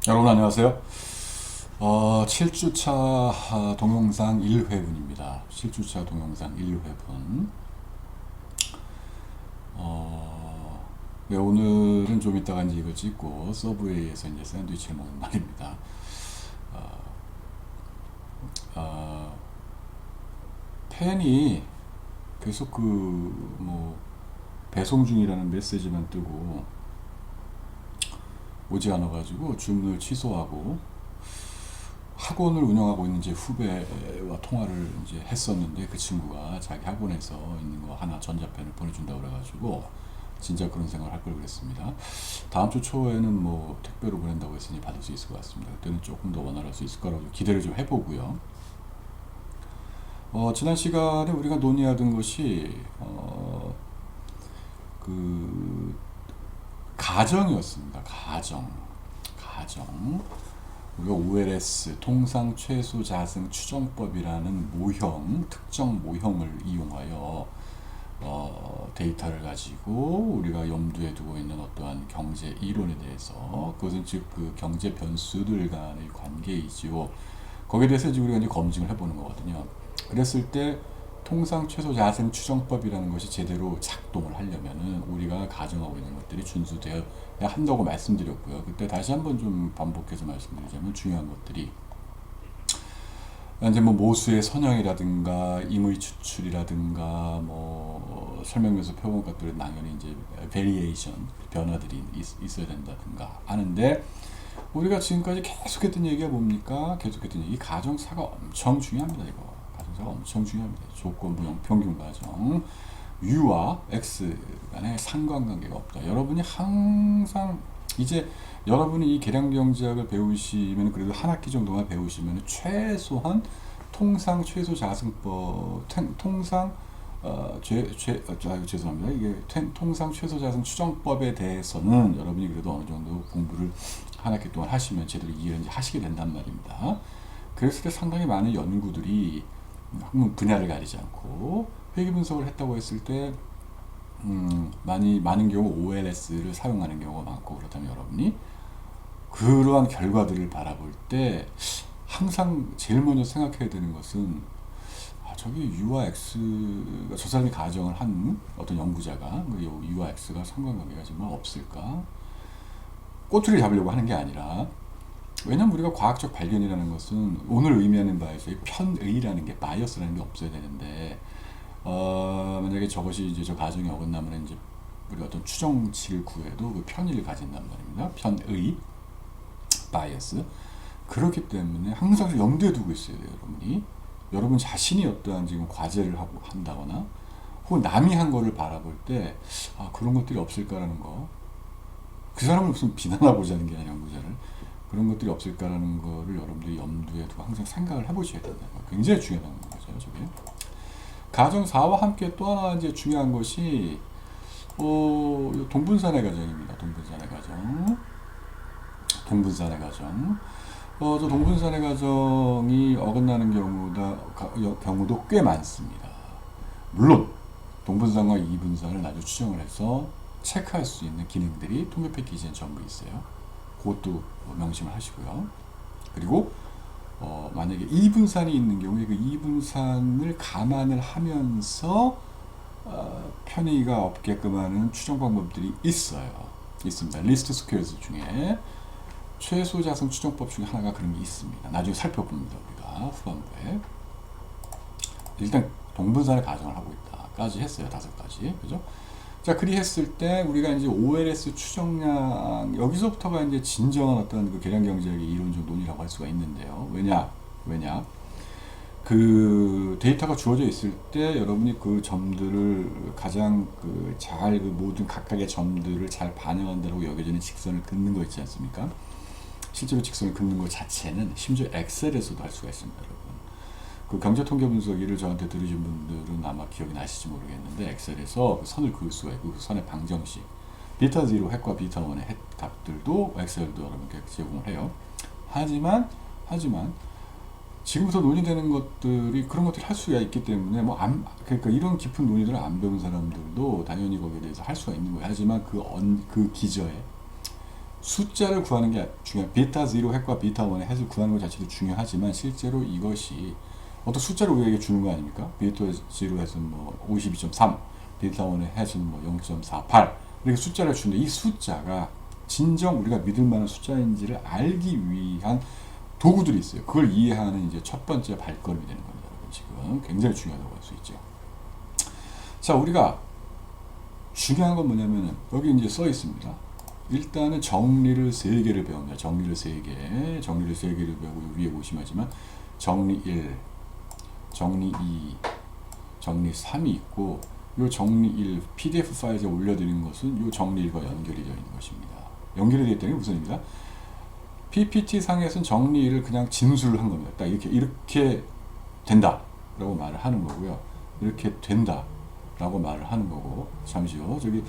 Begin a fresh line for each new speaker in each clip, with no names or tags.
여러분 안녕하세요. 7주차 동영상 1회분입니다. 7주차 동영상 1회분. 네, 오늘은 좀 이따가 이제 이걸 찍고 서브웨이에서 이제 샌드위치를 먹는 날입니다. 어, 어, 팬이 계속 뭐 배송 중이라는 메시지만 뜨고 오지 않아가지고 주문을 취소하고 학원을 운영하고 있는 제 후배와 통화를 이제 했었는데 그 친구가 자기 학원에서 있는 거 하나 전자펜을 보내준다고 그래가지고 진짜 그런 생각을 할 걸 그랬습니다. 다음 주 초에는 뭐 택배로 보낸다고 했으니 받을 수 있을 것 같습니다. 그때는 조금 더 원활할 수 있을 거라고 기대를 좀 해보고요. 지난 시간에 우리가 논의하던 것이 그 가정이었습니다. 가정. 우리가 OLS 통상 최소 자승 추정법이라는 특정 모형을 이용하여 데이터를 가지고 우리가 염두에 두고 있는 어떠한 경제 이론에 대해서, 그것은 즉 그 경제 변수들 간의 관계이지요. 거기에 대해서 이제 우리가 이제 검증을 해보는 거거든요. 그랬을 때 통상 최소 자생 추정법이라는 것이 제대로 작동을 하려면은 우리가 가정하고 있는 것들이 준수되어야 한다고 말씀드렸고요. 그때 다시 한번 좀 반복해서 말씀드리자면 중요한 것들이 이제 뭐 모수의 선형이라든가 임의 추출이라든가 뭐 설명면서 표본 것들은 당연히 이제 베리에이션 변화들이 있어야 된다든가 하는데, 우리가 지금까지 계속했던 얘기가 뭡니까? 계속했던 얘기, 가정사가 엄청 중요합니다. 이거 가정사가 엄청 중요합니다. 조건부 평균 가정, U와 X 간의 상관관계가 없다. 여러분이 항상 이제 여러분이 이 계량경제학을 배우시면, 그래도 한 학기 정도만 배우시면 최소한 통상 최소 자승법, 통상 죄송합니다. 이게 통상 최소 자승 추정법에 대해서는 여러분이 그래도 어느 정도 공부를 한 학기 동안 하시면 제대로 이해를 하시게 된단 말입니다. 그랬을 때 상당히 많은 연구들이 분야를 가리지 않고 회계 분석을 했다고 했을 때 많은 경우 OLS를 사용하는 경우가 많고, 그렇다면 여러분이 그러한 결과들을 바라볼 때 항상 제일 먼저 생각해야 되는 것은, 저기 U와 X가, 저 사람이 가정을 한 어떤 연구자가 U와 X가 상관관계가 정말 없을까? 꼬투리 잡으려고 하는 게 아니라, 왜냐면 우리가 과학적 발견이라는 것은 오늘 의미하는 바에서 편의라는 게, 바이어스라는 게 없어야 되는데, 만약에 저것이 이제 저 가정이 어긋나면 이제 우리가 어떤 추정치를 구해도 그 편의를 가진단 말입니다. 편의, 바이어스. 그렇기 때문에 항상 염두에 두고 있어야 돼요, 여러분이. 여러분 자신이 어떠한 지금 과제를 한다거나 혹은 남이 한 거를 바라볼 때, 그런 것들이 없을까라는 거. 그 사람을 무슨 비난하고자 하는 게 아니라 연구자를. 그런 것들이 없을까라는 거를 여러분들이 염두에 두고 항상 생각을 해보셔야 된다는 거. 굉장히 중요한 거죠, 저게. 가정사와 함께 또 하나 이제 중요한 것이 동분산의 가정입니다. 동분산의 가정. 저 동분산의 가정이 어긋나는 경우도 꽤 많습니다. 물론 동분산과 이분산을 아주 추정을 해서 체크할 수 있는 기능들이 통계 패키지엔 전부 있어요. 그것도 명심을 하시고요. 그리고 만약에 이분산이 있는 경우에 그 이분산을 감안을 하면서 편의가 없게끔 하는 추정 방법들이 있습니다. 리스트 스퀘어즈 중에 최소 자승 추정법 중에 하나가 그런 게 있습니다. 나중에 살펴봅니다. 우리가 후반부에. 일단 동분산을 가정을 하고 있다까지 했어요. 5가지. 그죠? 자, 그리 했을 때 우리가 이제 OLS 추정량, 여기서부터가 이제 진정한 어떤 그 계량 경제학의 이론적 논의라고 할 수가 있는데요. 왜냐? 그 데이터가 주어져 있을 때 여러분이 그 점들을 가장 잘 모든 각각의 점들을 잘 반영한다고 여겨지는 직선을 긋는 거 있지 않습니까? 실제로 직선을 긋는 것 자체는 심지어 엑셀에서도 할 수가 있습니다, 여러분. 그 경제통계 분석일을 저한테 들으신 분들은 아마 기억이 나실지 모르겠는데, 엑셀에서 그 선을 그을 수가 있고, 그 선의 방정식, 비타 0 핵과 비타 1의 핵 값들도 엑셀도 여러분께 제공을 해요. 하지만 지금부터 논의되는 것들이 그런 것들을 할 수가 있기 때문에 그러니까 이런 깊은 논의들을 안 배운 사람들도 당연히 거기에 대해서 할 수가 있는 거예요. 하지만 그 기저에 숫자를 구하는 게 중요해요. 베타 0 핵과 베타 1의 핵을 구하는 것 자체도 중요하지만 실제로 이것이 어떤 숫자를 우리에게 주는 거 아닙니까? 베타 0 핵은 뭐 52.3, 베타 1의 핵은 뭐 0.48 이렇게 숫자를 주는데 이 숫자가 진정 우리가 믿을 만한 숫자인지를 알기 위한 도구들이 있어요. 그걸 이해하는 이제 첫 번째 발걸음이 되는 겁니다. 여러분 지금 굉장히 중요하다고 할 수 있죠. 자, 우리가 중요한 건 뭐냐면은 여기 이제 써 있습니다. 일단은 정리를 3개를 배웁니다. 정리를 3개. 정리를 3개를 배우고 위에 보시면 정리 1, 정리 2, 정리 3이 있고 이 정리 1 PDF 파일에 올려드리는 것은 이 정리 1과 연결이 되어 있는 것입니다. 연결이 되어 있다는 게 무슨 의미입니까? PPT 상에서는 정리 1을 그냥 진술을 한 겁니다. 딱 이렇게 된다 라고 말을 하는 거고요. 이렇게 된다 라고 말을 하는 거고. 잠시요. 저기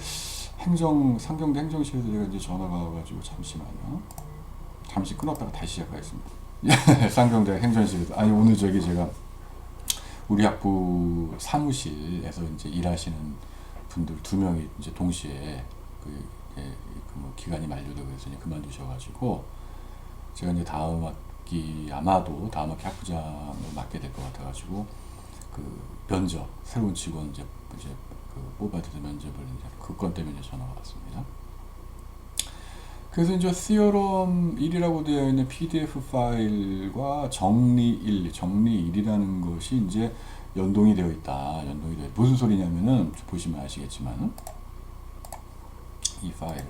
상경대 행정실에서 제가 이제 전화가 와가지고 잠시만요. 잠시 끊었다가 다시 시작하겠습니다. 상경대 행정실에서 오늘 저기 제가 우리 학부 사무실에서 이제 일하시는 분들 2명이 이제 동시에 뭐 기간이 만료되고 해서 이제 그만두셔가지고 제가 이제 다음 학기 학부장을 맡게 될 것 같아가지고 면접 새로운 직원 이제 뽑아야 되는 면접을 이제 그 건 때문에 전화가 왔습니다. 그래서 이제 Theorem 1이라고 되어 있는 PDF 파일과 정리 1, 정리 1이라는 것이 이제 연동이 되어 있다. 무슨 소리냐면은 보시면 아시겠지만 이 파일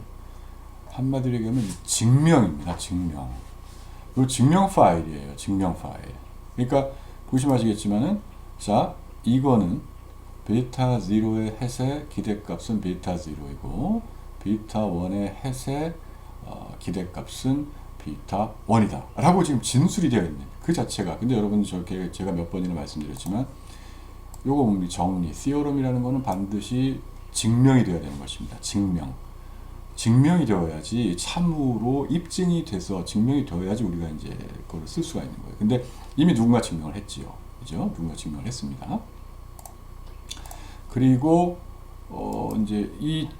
한마디로 얘기하면 증명입니다. 증명. 이 증명 파일이에요. 증명 파일. 그러니까 보시면 아시겠지만은 자, 이거는 베타 0의 햇의 기대값은 베타 0이고 베타 1의 햇의 기대값은 베타 1이다 라고 지금 진술이 되어 있는 그 자체가. 근데 여러분 제가 몇 번이나 말씀드렸지만 요거 뭡니까? 정리, theorem이라는 거는 반드시 증명이 되어야 되는 것입니다. 증명이 되어야지 참으로 입증이 돼서 증명이 되어야지 우리가 이제 그걸 쓸 수가 있는 거예요. 근데 이미 누군가 증명을 했지요. 그죠? 누군가 증명을 했습니다. 그리고 이제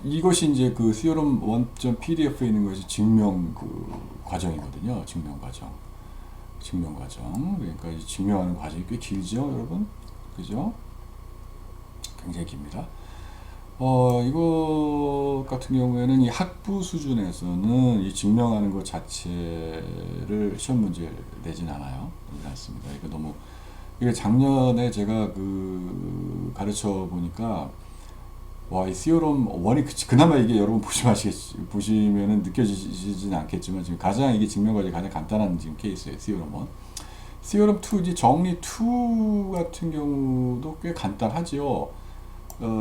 이것이 이제 그 theorem 1.pdf에 있는 것이 증명 과정이거든요. 증명 과정. 그러니까 이 증명하는 과정이 꽤 길죠, 여러분. 그죠? 굉장히 깁니다. 이거 같은 경우에는 이 학부 수준에서는 이 증명하는 것 자체를 시험 문제를 내진 않아요. 내진 않습니다. 이게 작년에 제가 가르쳐 보니까 와, 이 Theorem 1이 그나마 이게 여러분 보시면은 느껴지지는 않겠지만 지금 가장 이게 증명 과정이 가장 간단한 지금 케이스예요. Theorem 1. Theorem 2 이제 정리 2 같은 경우도 꽤 간단하지요.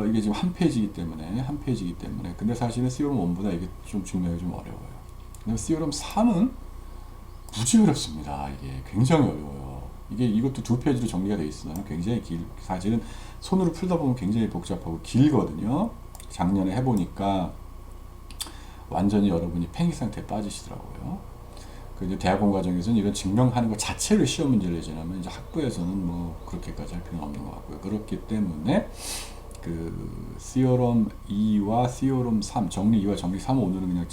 이게 지금 한 페이지이기 때문에 근데 사실은 Theorem 1보다 이게 좀 증명이 좀 어려워요. 근데 Theorem 3은 무지 어렵습니다. 이게 굉장히 어려워요. 이것도 2페이지로 정리가 되어 있어요. 굉장히 사실은 손으로 풀다 보면 굉장히 복잡하고 길거든요. 작년에 해보니까 완전히 여러분이 패닉 상태에 빠지시더라고요. 이제 대학원 과정에서는 이런 증명하는 것 자체를 시험 문제를 내지냐면 이제 학부에서는 뭐 그렇게까지 할 필요는 없는 것 같고요. 그렇기 때문에 Theorem 2와 Theorem 3, 정리 2와 정리 3은 오늘은 그냥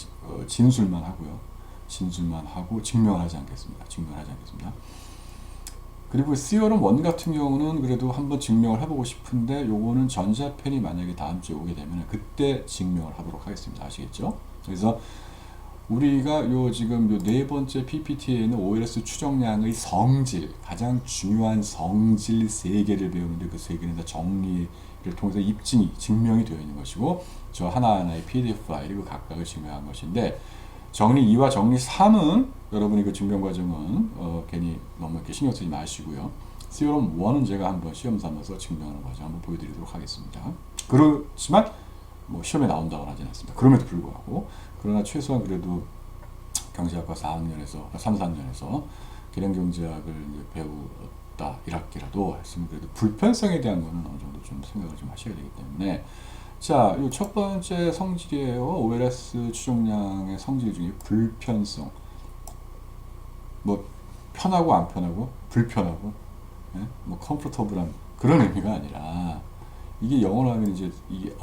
진술만 하고요. 증명을 하지 않겠습니다. 그리고 Theorem 1 같은 경우는 그래도 한번 증명을 해보고 싶은데 요거는 전자펜이 만약에 다음 주에 오게 되면 그때 증명을 하도록 하겠습니다. 아시겠죠? 그래서 우리가 지금 네 번째 PPT에 있는 OLS 추정량의 성질, 가장 중요한 성질 3개를 배우는데 그 3개는 다 정리를 통해서 증명이 되어 있는 것이고 저 하나하나의 PDF 파일이 각각을 증명한 것인데 정리 2와 정리 3은 여러분이 그 증명 과정은 괜히 너무 이렇게 신경 쓰지 마시고요. Theorem 1은 제가 한번 시험 삼아서 증명하는 과정 한번 보여드리도록 하겠습니다. 그렇지만 뭐 시험에 나온다고 하진 않습니다. 그럼에도 불구하고 그러나 최소한 그래도 경제학과 3, 4년에서 계량경제학을 배웠다 1학기라도 했으면 그래도 불편성에 대한 거는 어느 정도 좀 생각을 좀 하셔야 되기 때문에 자, 이 첫 번째 성질이에요. OLS 추정량의 성질 중에 불편성. 뭐 편하고 안 편하고 불편하고 뭐 comfortable한 그런 의미가 아니라 이게 영어로 하면 이제 이게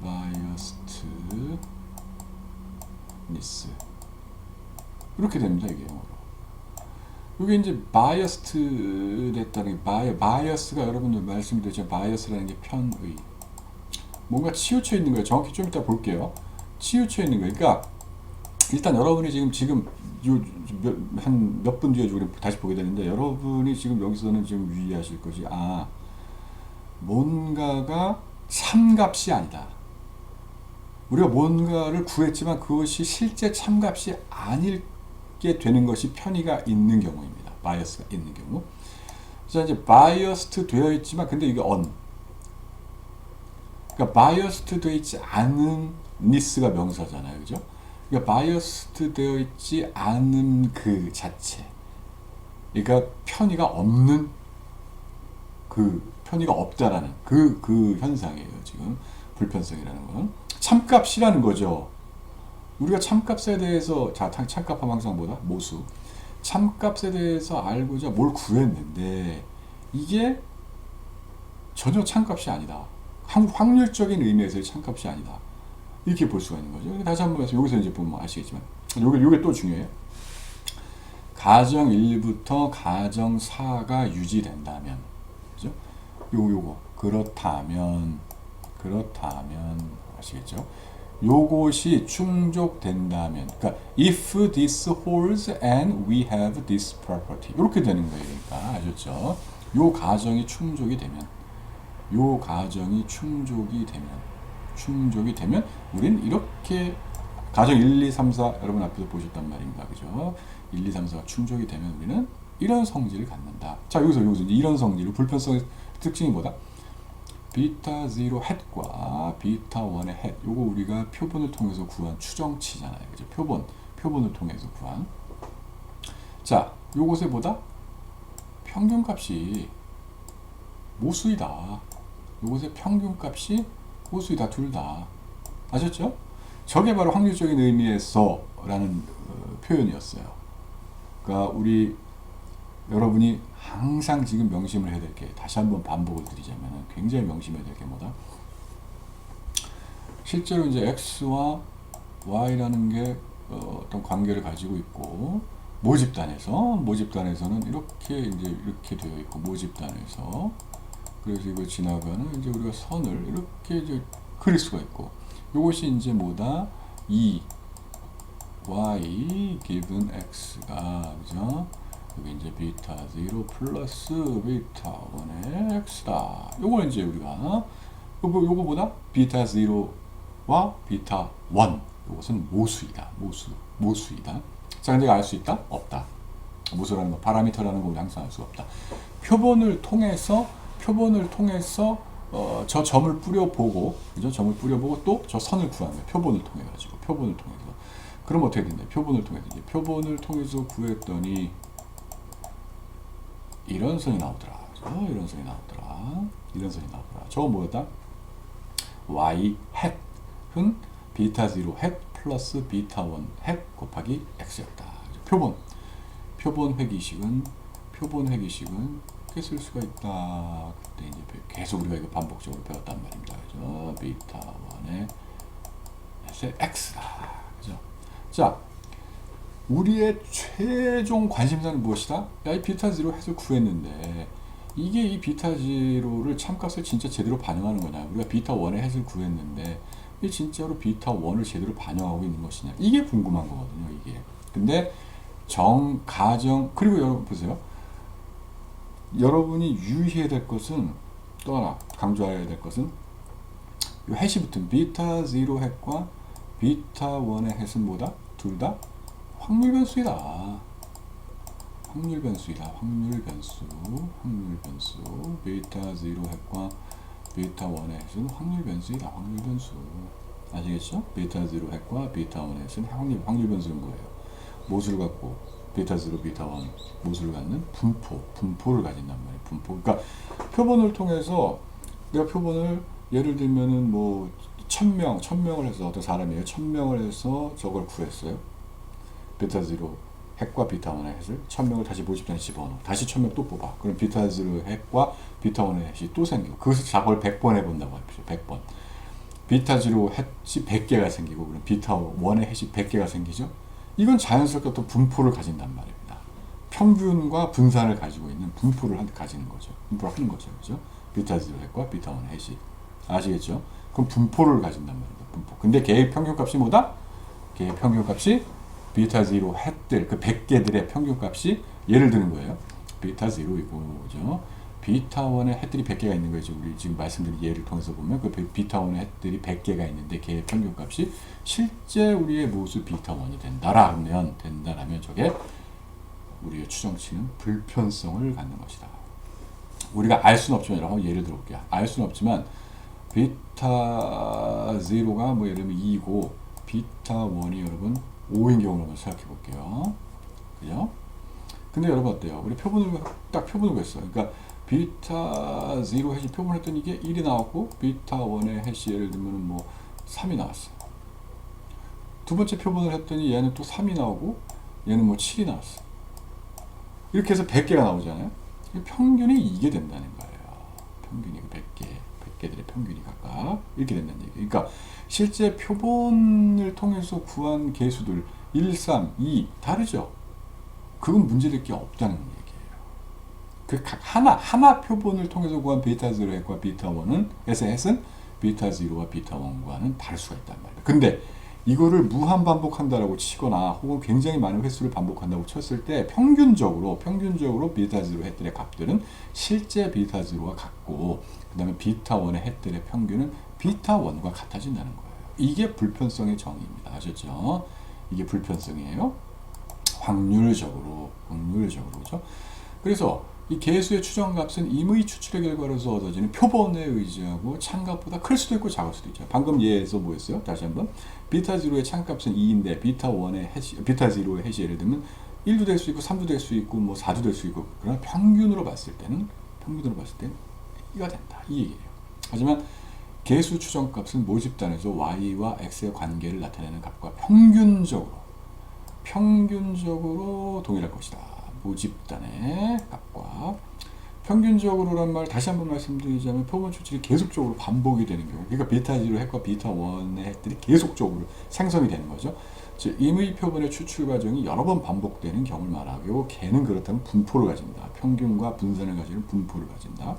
biasedness 이렇게 됩니다. 이게 영어로. 이게 이제 biased 됐다는 게 bias가 여러분들 말씀드렸죠. bias라는 게 편의. 뭔가 치우쳐 있는 거예요. 정확히 좀 이따 볼게요. 치우쳐 있는 거예요. 그러니까 일단 여러분이 지금 한 몇 분 뒤에 우리 다시 보게 되는데 여러분이 지금 여기서는 지금 유의하실 것이 뭔가가 참값이 아니다. 우리가 뭔가를 구했지만 그것이 실제 참값이 아니게 되는 것이 편의가 있는 경우입니다. 바이어스가 있는 경우. 자, 이제 바이어스드 되어 있지만 근데 이게 그러니까 바이어스드 되어 있지 않은 니스가 명사잖아요. 그죠? 그러니까 바이어스드 되어 있지 않은 그 자체. 그러니까 편의가 없는 편의가 없다라는 그 현상이에요. 지금 불편성이라는 건 참값이라는 거죠. 우리가 참값에 대해서 참값하면 항상 뭐다? 모수. 참값에 대해서 알고자 뭘 구했는데 이게 전혀 참값이 아니다. 확률적인 의미에서의 참값이 아니다. 이렇게 볼 수가 있는 거죠. 다시 한번 해서 여기서 이제 보면 아시겠지만 요게 또 중요해요. 가정 1부터 가정 4가 유지된다면, 그죠? 요거 그렇다면 아시겠죠? 요것이 충족된다면, 그러니까 if this holds and we have this property 이렇게 되는 거예요. 그러니까 아셨죠? 요 가정이 충족이 되면 우린 이렇게 가정 1, 2, 3, 4 여러분 앞에서 보셨단 말입니다. 그죠? 1, 2, 3, 4가 충족이 되면 우리는 이런 성질을 갖는다. 자, 여기서 이제 이런 성질, 불편성의 특징이 뭐다? 비타 0 햇과 비타 1의 햇. 요거 우리가 표본을 통해서 구한 추정치잖아요. 그죠? 표본을 통해서 구한. 자, 요것에 뭐다? 평균값이 모수이다. 요것의 평균값이 모수이다. 둘 다. 아셨죠? 저게 바로 확률적인 의미에서라는 표현이었어요. 그러니까 여러분이 항상 지금 명심을 해야 될 게, 다시 한번 반복을 드리자면 굉장히 명심해야 될 게 뭐다? 실제로 이제 x와 y라는 게 어떤 관계를 가지고 있고, 모집단에서는 이렇게 되어 있고, 모집단에서 그래서 이걸 지나가는 이제 우리가 선을 이렇게 이제 그릴 수가 있고, 요것이 이제 뭐다? y given x가, 그죠? 여기 이제 비타 0 플러스 비타 1의 x다. 요걸 이제 우리가 요거보다 비타 0와 비타 1, 요것은 모수이다. 모수이다. 자, 근데 알 수 있다? 없다. 모수라는 거, 파라미터라는 거 우리 항상 알 수 없다. 표본을 통해서 저 점을 뿌려보고, 그죠? 점을 뿌려보고 또 저 선을 구하는 거예요. 표본을 통해서. 그럼 어떻게 된다? 표본을 통해서 구했더니 이런 선이 나오더라. 그죠? 이런 선이 나오더라. 저거 뭐였다? y 햇은 비타 0 햇 플러스 비타 1 햇 곱하기 x였다. 표본 회기식은 이렇게 쓸 수가 있다. 그때 이제 계속 우리가 이거 반복적으로 배웠단 말입니다. 그죠? 비타 1의 x다. 그죠? 자, 우리의 최종 관심사는 무엇이다? 이 비타 0 햇을 구했는데 이게 이 비타 0를 참값을 진짜 제대로 반영하는 거냐? 우리가 비타 1의 햇을 구했는데 이게 진짜로 비타 1을 제대로 반영하고 있는 것이냐? 이게 궁금한 거거든요. 이게. 근데 그리고 여러분 보세요. 여러분이 유의해야 될 것은, 또 하나 강조해야 될 것은, 이 햇이 붙은 비타 0 햇과 비타 1의 햇은 뭐다? 둘 다 확률 변수이다. 비타 0 햇과 비타 1의 햇은 확률 변수이다. 아시겠죠? 비타 0 햇과 비타 1의 햇은 확률 변수인 거예요. 모수를 갖고 비타 0, 비타 1 모수를 갖는 분포를 가진단 말이에요. 그러니까 표본을 통해서 내가 표본을 예를 들면은 뭐 1000명을 해서 어떤 사람이에요. 1000명을 해서 저걸 구했어요. 비타 0 햇과 비타 1의 햇을 1000명을 다시 모집단에 집어넣어. 다시 1000명 또 뽑아. 그럼 비타 0 햇과 비타 1의 햇이 또 생겨. 그것을 작업을 100번 해본다고 합시다. 100번. 비타 0 해시 100개가 생기고 그럼 비타 1의 해시 100개가 생기죠. 이건 자연스럽게 또 분포를 가진단 말입니다. 평균과 분산을 가지고 있는 분포를 가지는 거죠. 분포를 하는 거죠. 그죠? 비타 0 핵과 비타 1 해시. 아시겠죠? 그럼 분포를 가진단 말입니다. 분포. 근데 걔의 평균값이 뭐다? 걔의 평균값이 비타 0 핵들, 그 100개들의 평균값이 예를 드는 거예요. 비타 0이고, 그죠? 비타 1의 핵들이 100개가 있는 거죠. 우리 지금 말씀드린 예를 통해서 보면 그 비타 1의 핵들이 100개가 있는데 걔의 평균값이 실제 우리의 모수 비타 1이 된다라면 저게 우리의 추정치는 불편성을 갖는 것이다. 우리가 알 수는 없지만 여러분 예를 들어볼게요. 알 수는 없지만 비타 0가 뭐 예를 들면 2이고 비타 1이 여러분 5인 경우를 한번 생각해 볼게요. 그죠? 근데 여러분 어때요? 우리 표본을 딱 표본을 구했어요. 그러니까 비타 0 해시 표본을 했더니 이게 1이 나왔고 비타 1의 해시 예를 들면 뭐 3이 나왔어요. 두 번째 표본을 했더니 얘는 또 3이 나오고 얘는 뭐 7이 나왔어요. 이렇게 해서 100개가 나오잖아요. 평균이 이게 된다는 거예요. 평균이 100개들의 평균이 각각 이렇게 된다는 얘기예요. 그러니까 실제 표본을 통해서 구한 개수들 1, 3, 2 다르죠. 그건 문제될 게 없다는 얘기예요. 그 각 하나 표본을 통해서 구한 베타 0 핵과 비타 1은 핵은 비타 0와 비타 1과는 다를 수가 있단 말이에요. 근데 이거를 무한 반복한다라고 치거나 혹은 굉장히 많은 횟수를 반복한다고 쳤을 때 평균적으로 비타 0 핵들의 값들은 실제 비타 0와 같고 그 다음에 비타 1의 핵들의 평균은 비타 1과 같아진다는 거예요. 이게 불편성의 정의입니다. 아셨죠? 이게 불편성이에요. 확률적으로 그렇죠? 그래서 이 개수의 추정값은 임의 추출의 결과로서 얻어지는 표본에 의지하고 참값보다 클 수도 있고 작을 수도 있죠. 방금 예에서 뭐였어요? 다시 한번 비타 0의 참값은 2인데 비타 0의 해시 예를 들면 1도 될 수 있고 3도 될 수 있고 뭐 4도 될 수 있고 그러나 평균으로 봤을 때는 이가 된다 이 얘기예요. 하지만 개수 추정값은 모집단에서 y와 x의 관계를 나타내는 값과 평균적으로 동일할 것이다. 모집단의 값과 평균적으로란 말 다시 한번 말씀드리자면 표본 추출이 계속적으로 반복이 되는 경우, 그러니까 비타 0 핵과 비타 1의 핵들이 계속적으로 생성이 되는 거죠. 즉 임의 표본의 추출 과정이 여러 번 반복되는 경우를 말하고 걔는 그렇다면 분포를 가진다. 평균과 분산을 가지는 분포를 가진다.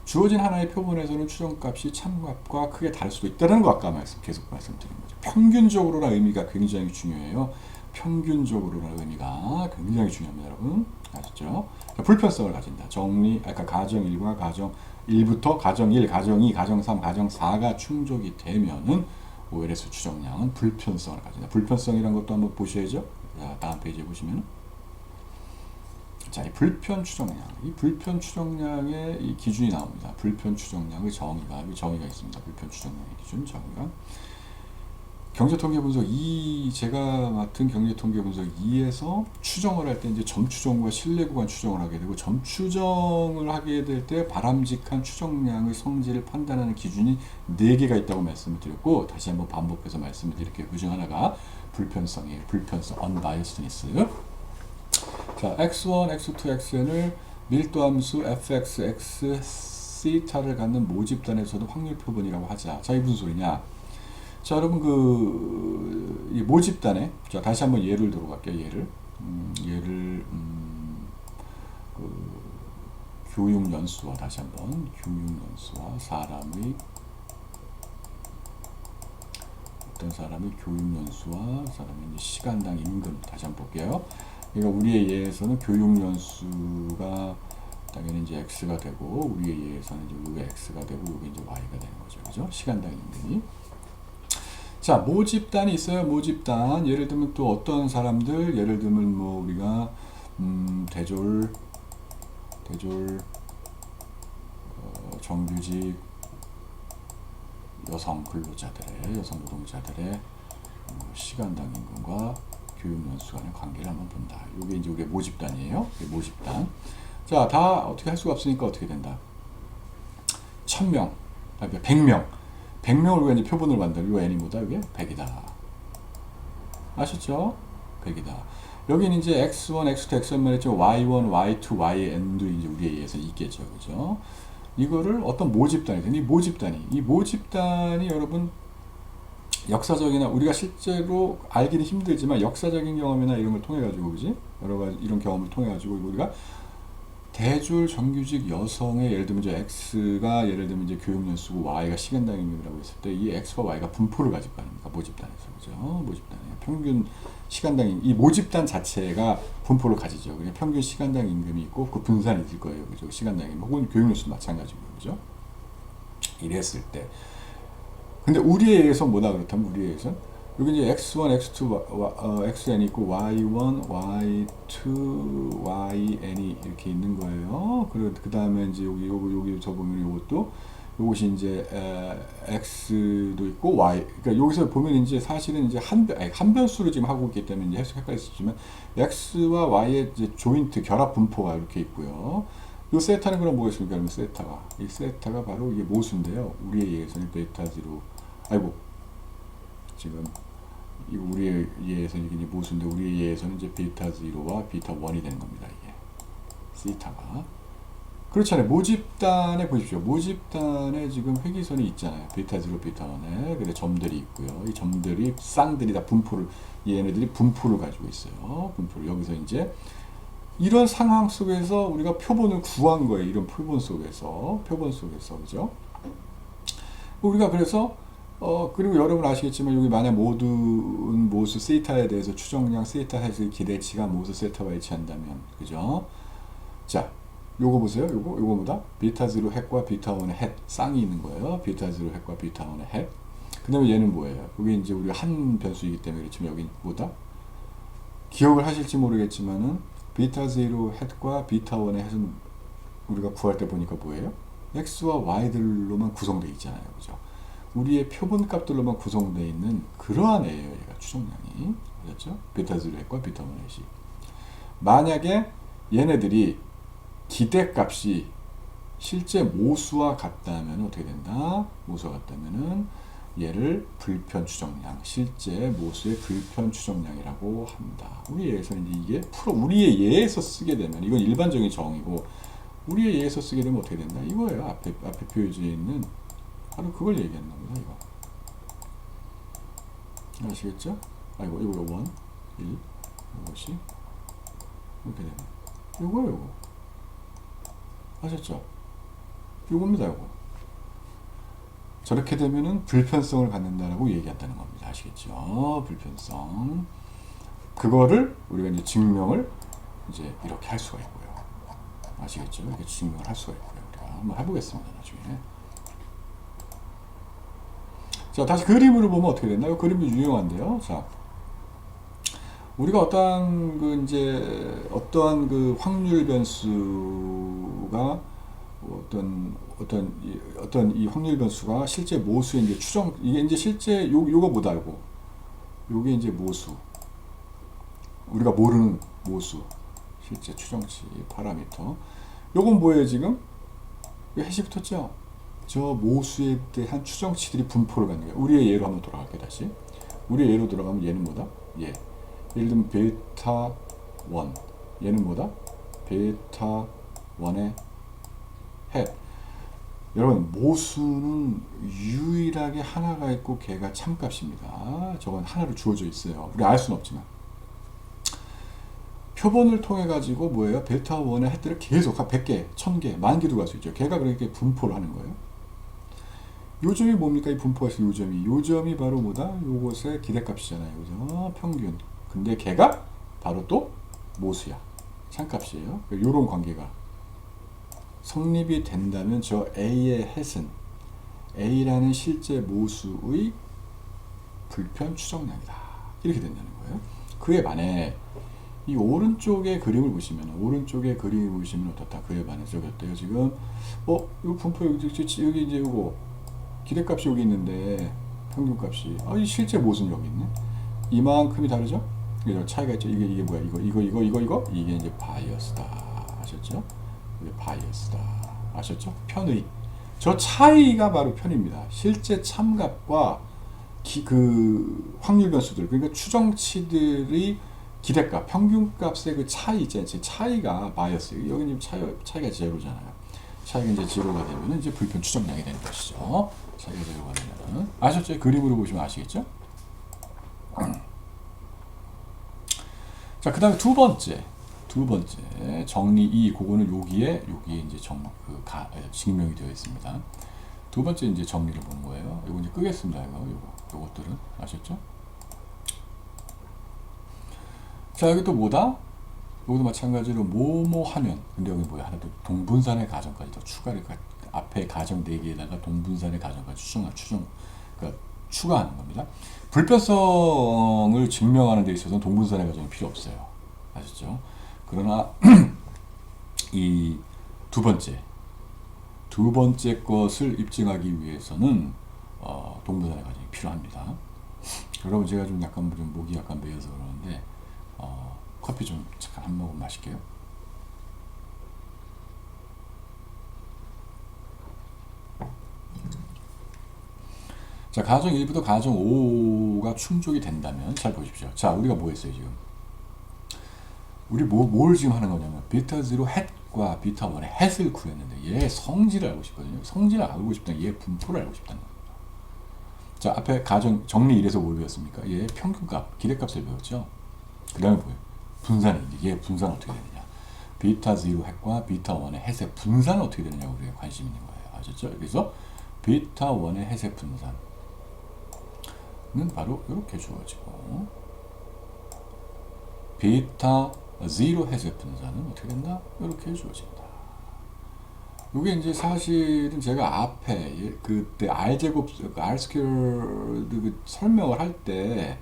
주어진 하나의 표본에서는 추정값이 참값과 크게 다를 수도 있다는 거 아까 계속 말씀드린 거죠. 평균적으로라는 의미가 굉장히 중요해요. 평균적으로라는 의미가 굉장히 중요합니다, 여러분. 아셨죠? 불편성을 가진다. 아까 가정 1과 가정 1부터 가정 1, 가정 2, 가정 3, 가정 4가 충족이 되면은 OLS 추정량은 불편성을 가진다. 불편성이란 것도 한번 보셔야죠. 자, 다음 페이지에 보시면. 자, 이 불편 추정량의 이 기준이 나옵니다. 불편 추정량의 정의가 있습니다. 불편 추정량의 기준 정의가. 경제통계분석 2, 제가 맡은 경제통계분석 2에서 추정을 할 때 이제 점추정과 신뢰구간 추정을 하게 되고, 점추정을 하게 될 때 바람직한 추정량의 성질을 판단하는 기준이 4개가 있다고 말씀을 드렸고, 다시 한번 반복해서 말씀을 드릴게요. 그 중 하나가 불편성이에요. 불편성, unbiasedness. 자, x1, x2, xn을 밀도함수 fx, x, θ를 갖는 모집단에서도 확률 표본이라고 하자. 자, 이 무슨 소리냐? 자, 여러분 이 모집단에, 자, 다시 한번 예를 들어갈게요. 교육 연수와 다시 한번 교육 연수와 사람의 교육 연수와 사람의 시간당 임금 다시 한번 볼게요. 그러니까 우리의 예에서는 교육 연수가 당연히 이제 x가 되고, 우리의 예에서는 이제 요게 x가 되고 요게 이제 y가 되는 거죠. 그죠? 시간당 임금이. 자, 모집단이 있어요. 모집단. 예를 들면 또 어떤 사람들, 예를 들면 뭐 우리가 정규직 여성 노동자들의 시간당 임금과 교육 연수 간의 관계를 한번 본다. 이게 이제 우리의 모집단이에요. 모집단. 자, 다 어떻게 할 수가 없으니까 어떻게 된다. 1000명, 100명. 100명을 우리가 이제 표본을 만들고 n이 뭐다? 이게 100이다. 아셨죠? 100이다. 여기는 이제 x1, x2, xn만 했죠. y1, y2, yn도 이제 우리에 의해서 있겠죠. 그죠? 이거를 어떤 모집단이, 이 모집단이 여러분 역사적이나 우리가 실제로 알기는 힘들지만 역사적인 경험이나 이런 걸 통해 가지고, 그지? 여러 가지 이런 경험을 통해 가지고 우리가 대졸 정규직 여성의 예를 들면 이제 X가 예를 들면 이제 교육 연수고 Y가 시간당 임금이라고 했을 때 이 X와 Y가 분포를 가질 거 아닙니까? 모집단에서, 그죠? 모집단에 평균 시간당 이 모집단 자체가 분포를 가지죠. 그냥 평균 시간당 임금이 있고 그 분산이 있을 거예요, 그죠? 시간당 임금 혹은 교육 연수도 마찬가지고, 그죠? 이랬을 때. 근데 우리에 의해서 뭐다 그렇다면 우리에 의해서 여기 이제 x1, x2, xn 있고 y1, y2, yn이 이렇게 있는 거예요. 그리고 그 다음에 이제 여기 저 보면 요것이 이제 x도 있고 y. 그러니까 여기서 보면 이제 사실은 이제 한 변수로 지금 하고 있기 때문에 이제 해석 헷갈릴 수 있지만 x와 y의 이제 조인트 결합 분포가 이렇게 있고요. 이 세타는 그럼 뭐겠습니까? 그러면 세타가 이 세타가 바로 이게 모수인데요. 우리에 의해서는 베타 0. 아이고 지금 우리에 의해서는 이게 모수인데 우리에 의해서는 이제 베타 0와 베타 1이 되는 겁니다. 이게 시타가 그렇잖아요. 모집단에 보십시오. 모집단에 지금 회기선이 있잖아요. 베타 0, 베타 1에 근데 점들이 있고요. 이 점들이 쌍들이 다 분포를 얘네들이 분포를 가지고 있어요. 분포를 여기서 이제 이런 상황 속에서 우리가 표본을 구한 거예요. 이런 표본 속에서 그죠? 우리가 그래서 그리고 여러분 아시겠지만 여기 만약 모든 모수 세타에 대해서 추정량 세타 해서 기대치가 모수 세타와 일치한다면, 그죠? 자, 요거 보세요. 요거 뭐다? 베타 0 핵과 베타 1의 핵 쌍이 있는 거예요. 베타 0 핵과 베타 1의 핵. 그다음에 얘는 뭐예요? 여기 이제 우리가 한 변수이기 때문에 그렇지만 여기 뭐다? 기억을 하실지 모르겠지만은 베타 0 핵과 베타 1의 핵은 우리가 구할 때 보니까 뭐예요? x와 y들로만 구성되어 있잖아요. 그죠? 우리의 표본 값들로만 구성되어 있는 그러한 애예요. 얘가 추정량이. 그렇죠? 베타 0 핵과 베타 1의 핵이. 만약에 얘네들이 기대값이 실제 모수와 같다면 어떻게 된다? 모수와 같다면은 얘를 불편 추정량, 실제 모수의 불편 추정량이라고 합니다. 우리에 의해서는 이게 우리에 의해서 쓰게 되면 이건 일반적인 정의고 우리에 의해서 쓰게 되면 어떻게 된다? 이거예요. 앞에 표해져 있는 바로 그걸 얘기하는 겁니다. 이거 아시겠죠? 아이고 이거 1, 1 이것이 이렇게 되면 이거예요. 아셨죠? 요겁니다. 요거. 저렇게 되면은 불편성을 갖는다라고 얘기한다는 겁니다. 아시겠죠? 불편성. 그거를 우리가 이제 증명을 이제 이렇게 할 수가 있고요. 아시겠죠? 이렇게 증명을 할 수가 있고요. 우리가 한번 해보겠습니다. 나중에. 자, 다시 그림으로 보면 어떻게 됐나요? 그림도 유용한데요. 자, 우리가 어떠한 그 확률 변수가 어떤 이 확률 변수가 실제 모수의 이제 이게 이제 실제 요거 뭐다 요게 이제 모수, 우리가 모르는 모수, 실제 추정치 파라미터. 요건 뭐예요? 지금 이거 해시 붙었죠? 저 모수에 대한 추정치들이 분포를 갖는 거예요. 우리의 예로 한번 돌아갈게요. 다시 우리의 예로 들어가면 얘는 뭐다? 예를 들면 베타 1, 얘는 뭐다? 베타 1의 핵. 여러분 모수는 유일하게 하나가 있고 걔가 참값입니다. 저건 하나로 주어져 있어요. 우리 알 수는 없지만 표본을 통해 가지고 뭐예요? 베타 1의 핵들을 계속 한 100개, 1000개, 10,000개도 갈 수 있죠. 걔가 그렇게 분포를 하는 거예요. 요점이 뭡니까? 이 분포에서 요점이 바로 뭐다? 요것의 기대값이잖아요. 그죠? 평균. 근데 걔가 바로 또 모수야. 참값이에요. 요런 관계가 성립이 된다면 저 A의 햇은 A라는 실제 모수의 불편 추정량이다. 이렇게 된다는 거예요. 그에 반해 이 오른쪽의 그림을 보시면 어떻다? 그에 반해 저기 어때요? 지금 요 분포 여기 이제 요거 기대값이 여기 있는데 평균값이 이 실제 모수는 여기 있네. 이만큼이 다르죠? 이게 차이가 있죠. 이게 뭐야? 이거 이게 이제 바이어스다. 아셨죠? 이게 바이어스다. 아셨죠? 편의. 저 차이가 바로 편입니다. 실제 참값과 그 확률 변수들, 그러니까 추정치들의 기대값, 평균값의 그 차이 있잖아요. 차이가 바이어스. 여기는 차이가 제로잖아요. 차이가 이제 제로가 되면 이제 불편 추정량이 되는 것이죠. 차이가 제로가 되면은 아셨죠? 그림으로 보시면 아시겠죠? 자, 그다음에 두 번째 정리 2 그거는 여기에 이제 증명이 되어 있습니다. 두 번째 이제 정리를 보는 거예요. 이거 이제 끄겠습니다. 요것들은 아셨죠? 자, 여기 또 뭐다? 여기도 마찬가지로 뭐뭐 하면, 근데 여기 뭐야? 하나 또 동분산의 가정까지 더 추가를, 앞에 가정 4개에다가 동분산의 가정까지 그러니까 추가하는 겁니다. 불편성을 증명하는 데 있어서는 동분산의 가정이 필요 없어요. 아셨죠? 그러나 이 두 번째 것을 입증하기 위해서는 동분산의 가정이 필요합니다. 여러분, 제가 좀 약간 목이 약간 메여서 그러는데 커피 좀 잠깐 한 모금 마실게요. 자, 가정 1부터 가정 5가 충족이 된다면, 잘 보십시오. 자, 우리가 뭐 했어요, 지금? 우리 뭘 지금 하는 거냐면, 베타 0 햇과 베타 1의 햇을 구했는데, 얘 성질을 알고 싶거든요. 성질을 알고 싶다는, 얘 분포를 알고 싶다는 겁니다. 자, 앞에 가정, 정리 1에서 뭘 배웠습니까? 얘 평균값, 기대값을 배웠죠? 그 다음에 뭐예요? 분산이, 얘 분산 어떻게 되느냐? 베타 0 햇과 베타 1의 햇의 분산은 어떻게 되느냐고 우리가 관심 있는 거예요. 아셨죠? 그래서 베타 1의 햇의 분산. 는 바로 이렇게 주어지고, 베타 0 햇의 분산은 어떻게 된다? 이렇게 주어진다. 이게 이제 사실은 제가 앞에 그때 R제곱, R스퀘어드 설명을 할 때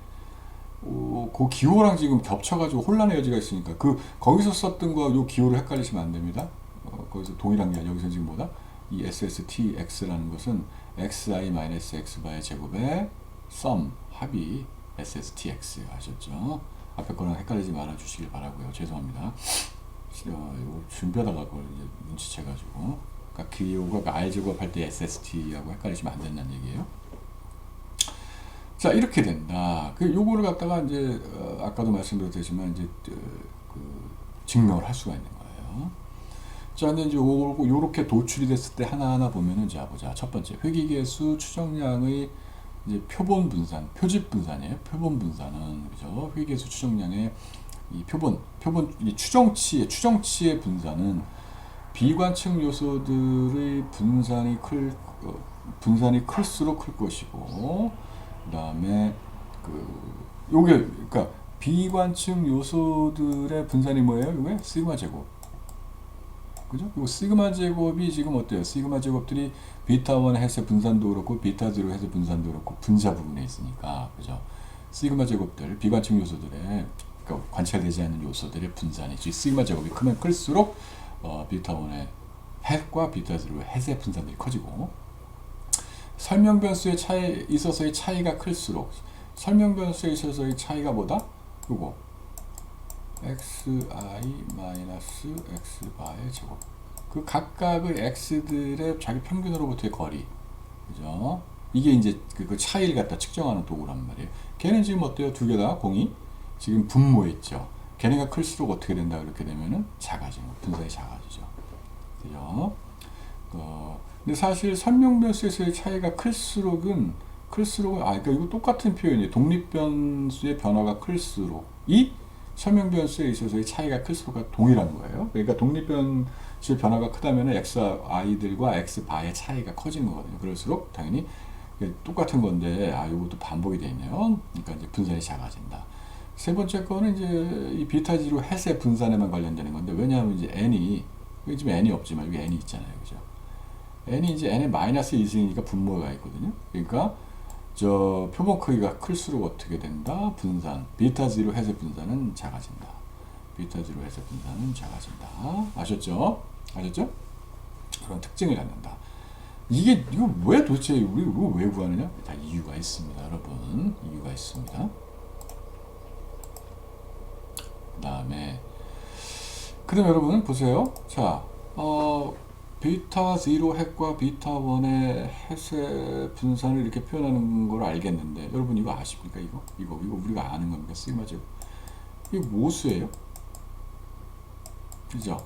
그 기호랑 지금 겹쳐가지고 혼란의 여지가 있으니까 거기서 썼던 거와 요 기호를 헷갈리시면 안 됩니다. 거기서 동일한 게 아니라 여기서 지금 뭐다? 이 SSTX라는 것은 xi-x바의 제곱의 sum, 합이 SSTX 아셨죠? 앞에 거랑 헷갈리지 말아 주시길 바라고요. 죄송합니다. 이거 준비하다가 그걸 이제 눈치채가지고, 그러니까 기호가 R제곱 할 때 SST하고 헷갈리시면 안 된다는 얘기예요. 자, 이렇게 된다. 요거를 갖다가 이제 아까도 말씀드렸지만 이제 증명을 할 수가 있는 거예요. 자, 근데 이제 요렇게 도출이 됐을 때 하나하나 보면은, 자, 보자. 첫 번째, 회귀계수 추정량의 이제 표본 분산, 표집 분산이에요. 표본 분산은, 그죠? 회귀계수 추정량의 이 이 추정치의 분산은 비관측 요소들의 분산이 클수록 클 것이고, 그 다음에 그러니까 비관측 요소들의 분산이 뭐예요? 이게 시그마 제곱. 그죠? 이 시그마 제곱이 지금 어때요? 시그마 제곱들이 베타 1 햇의 분산도 그렇고 베타 0 햇의 분산도 그렇고 분자 부분에 있으니까, 그죠? 시그마 제곱들, 비관측 요소들의, 그러니까 관찰되지 않는 요소들의 분산이, 시그마 제곱이 크면 클수록 베타 1의 햇과 베타 0의 햇의 분산들이 커지고, 설명 변수의 있어서의 차이가 클수록, 설명 변수에 있어서의 차이가 뭐다? 요거 xi-x바의 제곱, 그 각각의 x들의 자기 평균으로부터의 거리, 그죠? 이게 이제 그 차이를 갖다 측정하는 도구란 말이에요. 걔는 지금 어때요? 두 개 다 공이 지금 분모했죠. 걔네가 클수록 어떻게 된다? 그렇게 되면은 작아지는 거, 분산이 작아지죠. 그죠? 근데 사실 설명 변수에서의 차이가 클수록은 그러니까 이거 똑같은 표현이에요. 독립 변수의 변화가 클수록, 이 설명 변수에 있어서의 차이가 클수록과 동일한 거예요. 그러니까 독립 변수의 변화가 크다면 xi들과 x바의 차이가 커지는 거거든요. 그럴수록 당연히 똑같은 건데, 이것도 반복이 되어 있네요. 그러니까 이제 분산이 작아진다. 세 번째 거는 이제 이 베타 0 햇의 분산에만 관련되는 건데, 왜냐하면 이제 여기 지금 n이 없지만 여기 n이 있잖아요. 그죠? n이 이제 n의 마이너스 2승이니까 분모가 있거든요. 그러니까 저 표본 크기가 클수록 어떻게 된다? 분산, 베타 0 햇의 분산은 작아진다. 베타 0 햇의 분산은 작아진다. 아셨죠? 그런 특징을 갖는다. 이거 뭐야 도대체? 우리 이거 왜 구하느냐? 다 이유가 있습니다, 여러분. 이유가 있습니다. 그다음 여러분 보세요. 자, 베타 0 햇과 베타 1의 햇의 분산을 이렇게 표현하는 걸 알겠는데, 여러분 이거 아십니까? 이거 우리가 아는 겁니까? 시그마 제곱. 이거 모수예요. 그죠?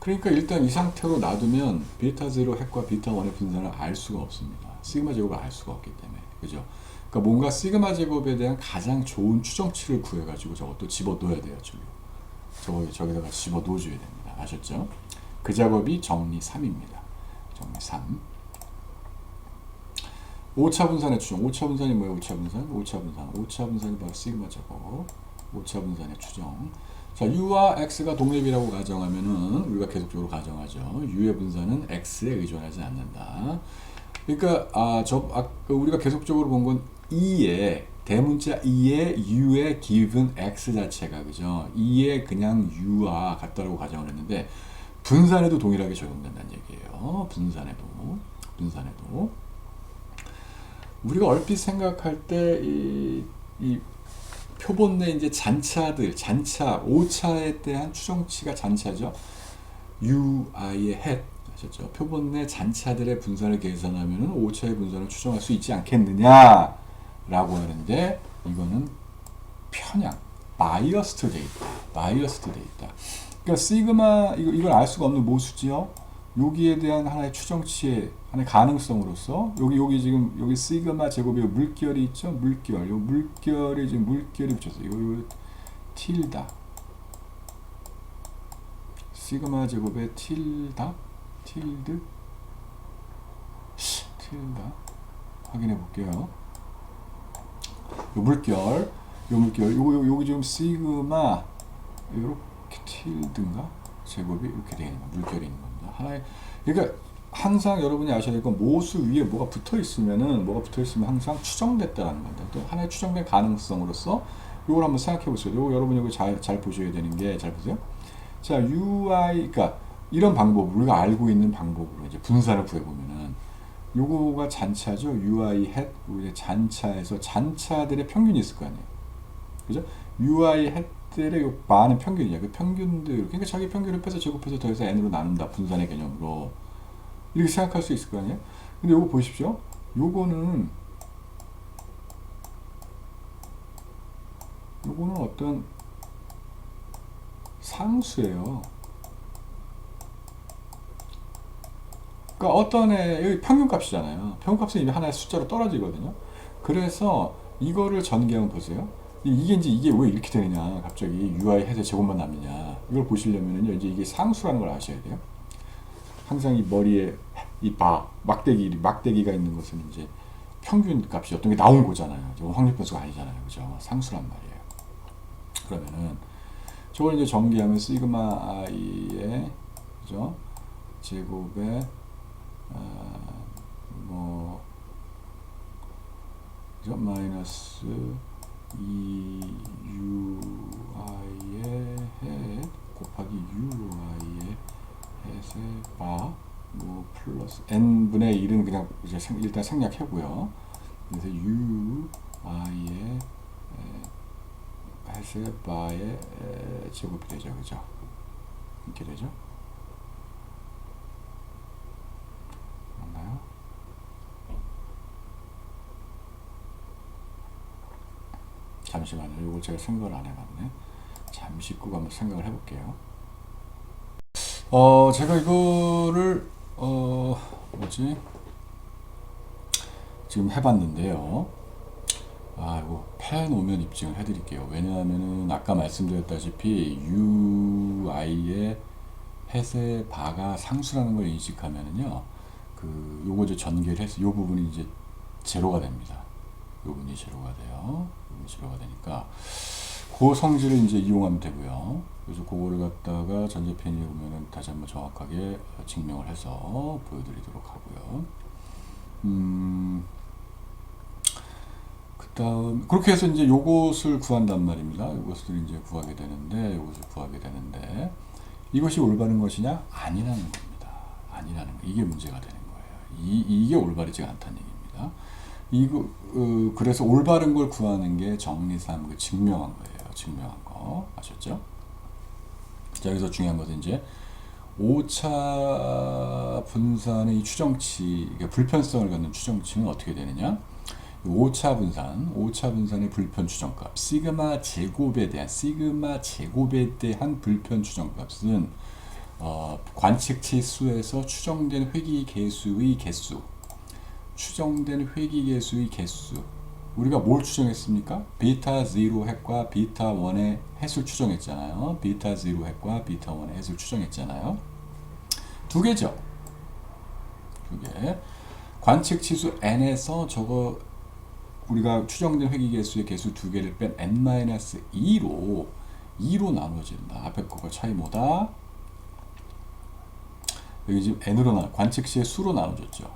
그러니까 일단 이 상태로 놔두면 베타 0 핵과 베타 1의 분산을 알 수가 없습니다. 시그마 제곱을 알 수가 없기 때문에. 그죠? 그러니까 뭔가 시그마 제곱에 대한 가장 좋은 추정치를 구해가지고 저것도 집어넣어야 돼요. 저기다가 집어넣어줘야 됩니다. 아셨죠? 그 작업이 정리 3입니다. 정리 3. 5차 분산의 추정. 5차 분산이 뭐예요? 5차 분산? 5차 분산. 5차 분산이 바로 시그마 제곱. 5차 분산의 추정. 자, U와 X가 독립이라고 가정하면은 우리가 계속적으로 가정하죠. U의 분산은 X에 의존하지 않는다. 그러니까 우리가 계속적으로 본 건 E의 대문자 E의 U의 given X 자체가 그죠? E의 그냥 U와 같다라고 가정을 했는데 분산에도 동일하게 적용된다는 얘기예요. 분산에도 우리가 얼핏 생각할 때 이 표본 내 이제 잔차 5차에 대한 추정치가 잔차죠. UI의 head 아셨죠? 표본 내 잔차들의 분산을 계산하면 5차의 분산을 추정할 수 있지 않겠느냐 라고 하는데 이거는 편향, biased 데이터. 그러니까 시그마 이걸 알 수가 없는 모수지요. 여기에 대한 하나의 추정치의 하나의 가능성으로서 여기 지금 여기 시그마 제곱에 물결이 있죠. 물결이 지금 물결이 붙였어요. 이거 틸다. 시그마 제곱에 틸다 확인해 볼게요. 요 물결 여기 지금 시그마 이렇게 틸드인가 제곱이 이렇게 되는 거 물결이 있는 겁니다. 하나의 그러니까 항상 여러분이 아셔야 될 건 모수 위에 뭐가 붙어 있으면 항상 추정됐다라는 건데 또 하나의 추정된 가능성으로서 이걸 한번 생각해 보세요. 요거 여러분이 이거 잘 보셔야 되는 게 잘 보세요. 자, UI 그러니까 이런 방법 우리가 알고 있는 방법으로 이제 분산을 구해 보면은 요거가 잔차죠. UI head 우리 잔차에서 잔차들의 평균이 있을 거 아니에요. 그죠? UI head들의 요 많은 평균이야. 그 평균들 그러니까 자기 평균을 빼서 제곱해서 더해서 n으로 나눈다. 분산의 개념으로. 이렇게 생각할 수 있을 거 아니에요? 근데 요거 보십시오. 요거는 어떤 상수예요. 그러니까 어떤 여기 평균값이잖아요. 평균값은 이미 하나의 숫자로 떨어지거든요. 그래서 이거를 전개하면 보세요. 이게 왜 이렇게 되느냐? 갑자기 UI 해서 제곱만 남느냐? 이걸 보시려면요, 이제 이게 상수라는 걸 아셔야 돼요. 항상 이 머리에 막대기가 있는 것은 이제 평균값이 어떤 게 나온 거잖아요. 확률 변수가 아니잖아요. 그죠? 상수란 말이에요. 그러면은 저걸 이제 전개하면 시그마 i의 그죠? 제곱에 그죠? 마이너스 2ui의 head 곱하기 ui의 head의 바 플러스 n분의 1은 그냥 이제 일단 생략하고요. 그래서 ui의 head의 바의 제곱이 되죠. 그죠? 이렇게 되죠. 맞나요? 잠시만요. 이걸 제가 생각을 안 해봤네. 잠시 끄고 한번 생각을 해볼게요. 제가 이거를 지금 해봤는데요. 이거 펜 오면 입증을 해드릴게요. 왜냐하면은 아까 말씀드렸다시피 UI의 해세 바가 상수라는 걸 인식하면은요, 요거 이제 전개를 해서 요 부분이 이제 제로가 됩니다. 요 부분이 제로가 돼요. 제로가 되니까 그 성질을 이제 이용하면 되고요. 그래서 그거를 갖다가 전자펜에 보면은 다시 한번 정확하게 증명을 해서 보여드리도록 하고요. 그 다음, 그렇게 해서 이제 요것을 구한단 말입니다. 요것을 이제 구하게 되는데, 이것이 올바른 것이냐? 아니라는 겁니다. 아니라는 거. 이게 문제가 되는 거예요. 이게 올바르지가 않다는 얘기입니다. 그래서 올바른 걸 구하는 게 정리삼, 증명한 거예요. 증명한 거. 아셨죠? 자, 여기서 중요한 것은 이제 5차 분산의 추정치, 그러니까 불편성을 갖는 추정치는 어떻게 되느냐? 5차 분산의 불편 추정값, 시그마 제곱에 대한 불편 추정값은 관측치 수에서 추정된 회귀 개수의 개수. 추정된 회귀 개수의 개수. 우리가 뭘 추정했습니까? 비타 0 핵과 비타 1의 햇을 추정했잖아요. 비타 0 핵과 비타 1의 햇을 추정했잖아요. 두 개죠. 두 개. 관측 치수 n에서 저거 우리가 추정된 회귀 개수의 개수 두 개를 뺀 n-2로 나누어진다. 앞에 거가 차이 뭐다? 여기 지금 n으로 관측 시의 수로 나눠졌죠.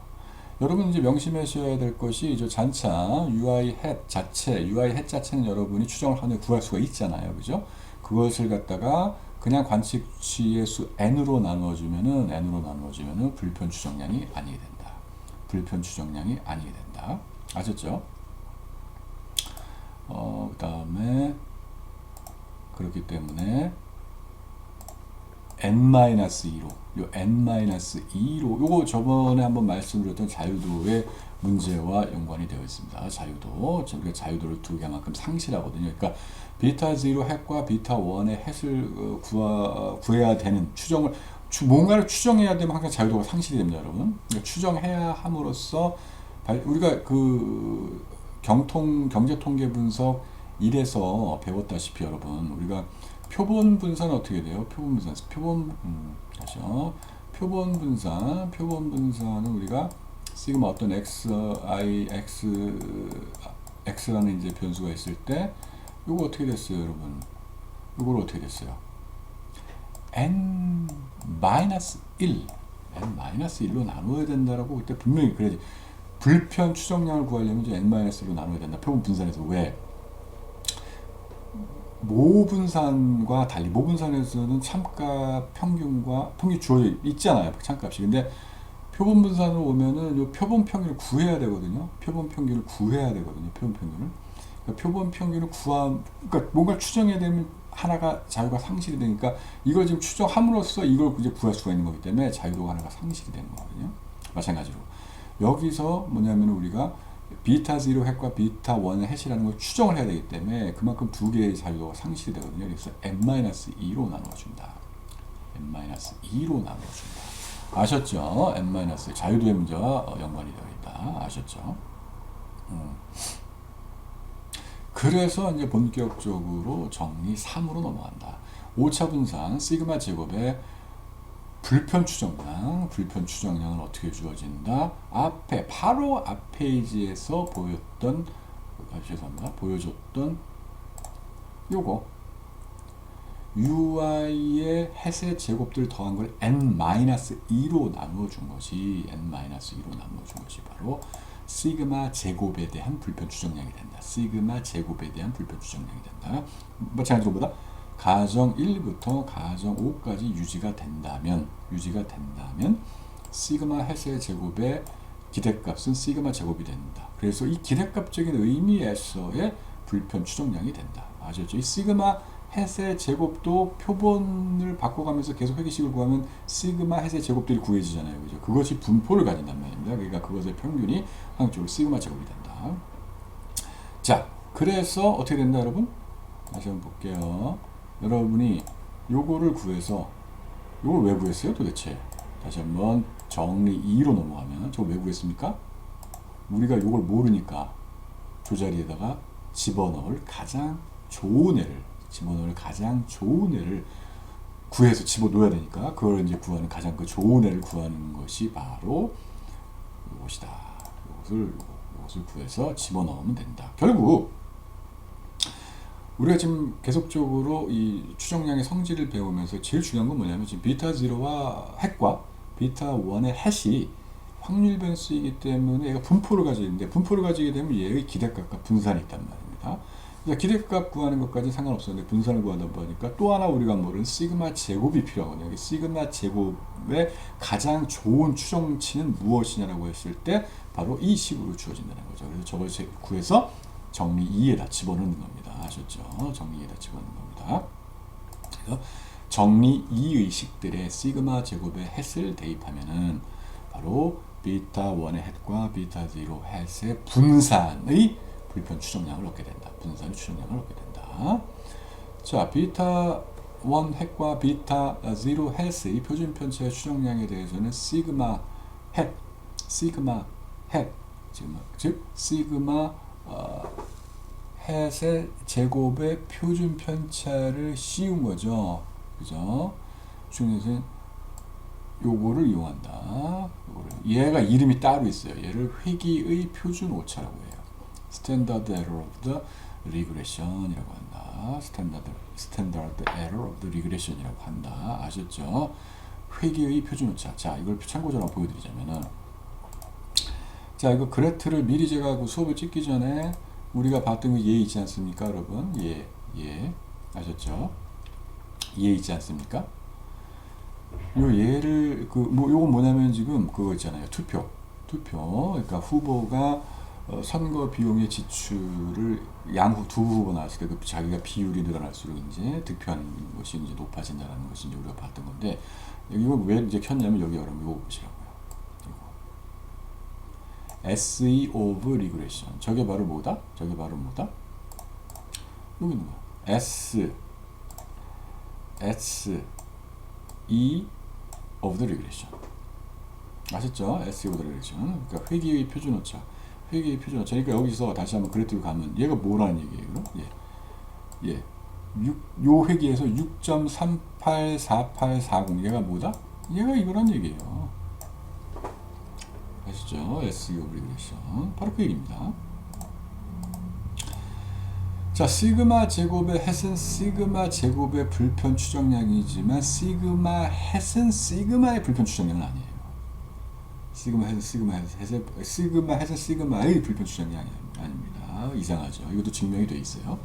여러분 이제 명심하셔야 될 것이 저 잔차 UI 햇 자체, UI 햇 자체는 여러분이 추정을 하는 구할 수가 있잖아요, 그죠? 그것을 갖다가 그냥 관측치의 수 n으로 나누어주면은 불편 추정량이 아니게 된다. 불편 추정량이 아니게 된다. 아셨죠? 그다음에 그렇기 때문에 n-2로 요 n-2로 요거 저번에 한번 말씀드렸던 자유도의 문제와 연관이 되어 있습니다. 자유도 우리가 자유도를 두 개만큼 상실하거든요. 그러니까 비타 0 핵과 비타 1의 핵을 구해야 되는 추정을 뭔가를 추정해야 되면 항상 자유도가 상실이 됩니다, 여러분. 그러니까 추정해야 함으로써 우리가 그 경제 통계 분석 1에서 배웠다시피 여러분 우리가 표본 분산은 어떻게 돼요? 표본 분산은 우리가 시그마 어떤 x라는 이제 변수가 있을 때 이거 어떻게 됐어요, 여러분? 이걸 어떻게 됐어요? n-1로 나누어야 된다라고 그때 분명히 그래야지. 불편 추정량을 구하려면 이제 n-1로 나눠야 된다. 표본 분산에서 왜? 모분산과 달리 모분산에서는 참값 평균과 평균 주어져 있잖아요. 참값이. 근데 표본 분산으로 오면은 요 표본 평균을 구해야 되거든요. 표본 평균을. 그러니까 표본 평균을 그러니까 뭔가 추정해야 되면 하나가 자유가 상실이 되니까 이걸 지금 추정함으로써 이걸 이제 구할 수가 있는 거기 때문에 자유도가 하나가 상실이 되는 거거든요. 마찬가지로 여기서 뭐냐면 우리가 비타 0 핵과 비타 1의 햇이라는 걸 추정을 해야 되기 때문에 그만큼 두 개의 자유도가 상실이 되거든요. 그래서 n-2로 나눠준다. 아셨죠? n-2 자유도의 문제와 연관이 되어 있다. 아셨죠? 그래서 이제 본격적으로 정리 3으로 넘어간다. 5차 분산 시그마 제곱의 불편 추정량은 어떻게 주어진다? 바로 앞 페이지에서 보여줬던 요거 UI의 햇의 제곱들 더한 걸 n-2로 나누어 준 것이 바로 시그마 제곱에 대한 불편 추정량이 된다. 마찬가지로 보다 가정 1부터 가정 5까지 유지가 된다면 시그마 햇의 제곱의 기대값은 시그마 제곱이 된다. 그래서 이 기대값적인 의미에서의 불편 추정량이 된다. 아셨죠? 이 시그마 햇의 제곱도 표본을 바꿔가면서 계속 회귀식을 구하면 시그마 햇의 제곱들이 구해지잖아요. 그죠? 그것이 분포를 가진단 말입니다. 그러니까 그것의 평균이 항적으로 시그마 제곱이 된다. 자, 그래서 어떻게 된다, 여러분? 다시 한번 볼게요. 여러분이 요거를 구해서 요걸 왜 구했어요 도대체? 다시 한번 정리 2로 넘어가면 저걸 왜 구했습니까? 우리가 요걸 모르니까 저 자리에다가 집어넣을 가장 좋은 애를 구해서 집어넣어야 되니까 그걸 이제 구하는 가장 그 좋은 애를 구하는 것이 바로 이것이다. 이것을 구해서 집어넣으면 된다. 결국 우리가 지금 계속적으로 이 추정량의 성질을 배우면서 제일 중요한 건 뭐냐면 지금 비타 0와 핵과 비타 1의 햇이 확률 변수이기 때문에 얘가 분포를 가지는데 분포를 가지게 되면 얘의 기대값과 분산이 있단 말입니다. 그래서 기대값 구하는 것까지 상관없었는데 분산을 구하다 보니까 또 하나 우리가 모르는 시그마 제곱이 필요하거든요. 여기 시그마 제곱의 가장 좋은 추정치는 무엇이냐라고 했을 때 바로 이 식으로 주어진다는 거죠. 그래서 저걸 구해서 정리 2에다 집어넣는 겁니다. 아셨죠? 정리 2에다 집어넣는 겁니다. 그래서 정리 2의 식들의 시그마 제곱의 햇을 대입하면은 바로 비타 1의 햇과 비타 0 햇의 분산의 불편 추정량을 얻게 된다. 자, 비타 1 핵과 비타 0 햇의 표준 편차의 추정량에 대해서는 시그마 햇, 시그마 햇, 즉 시그마 햇의 제곱의 표준 편차를 씌운 거죠. 그죠? 중에서 요거를 이용한다. 얘가 이름이 따로 있어요. 얘를 회귀의 표준 오차라고 해요. Standard Error of the Regression이라고 한다. Standard Error of the Regression이라고 한다. 아셨죠? 회귀의 표준 오차. 자, 이걸 참고적으로 보여드리자면은, 자, 이거 그래프를 미리 제가 그 수업을 찍기 전에 우리가 봤던 그 예 있지 않습니까, 여러분? 예, 아셨죠? 예 있지 않습니까? 요 예를 요건 뭐냐면 지금 그거 있잖아요. 투표. 그러니까 후보가 선거 비용의 지출을 두 후보 나왔을 때 그 자기가 비율이 늘어날수록 이제 득표하는 것이 이제 높아진다는 것이 이제 우리가 봤던 건데, 이거 왜 이제 켰냐면 여기 여러분 요거 보시라고요. SE of regression. 저게 바로 뭐다? 여기 있는 거. E of the regression. 아셨죠? S of the regression. 그러니까 회귀의 표준 오차. 그러니까 여기서 다시 한번 그래프를 가면 얘가 뭐라는 얘기예요? 그럼? 요 회귀에서 6.384840 얘가 뭐다? 얘가 이거란 얘기예요. 아시죠? S of regression. 바로 그 얘기입니다. 자, 시그마 제곱의 햇은 시그마 제곱의 불편 추정량이지만 시그마 햇은 시그마의 불편 추정량은 아니에요. 시그마 햇은 시그마의 불편 추정량이 아닙니다. 이상하죠. 이것도 증명이 돼 있어요.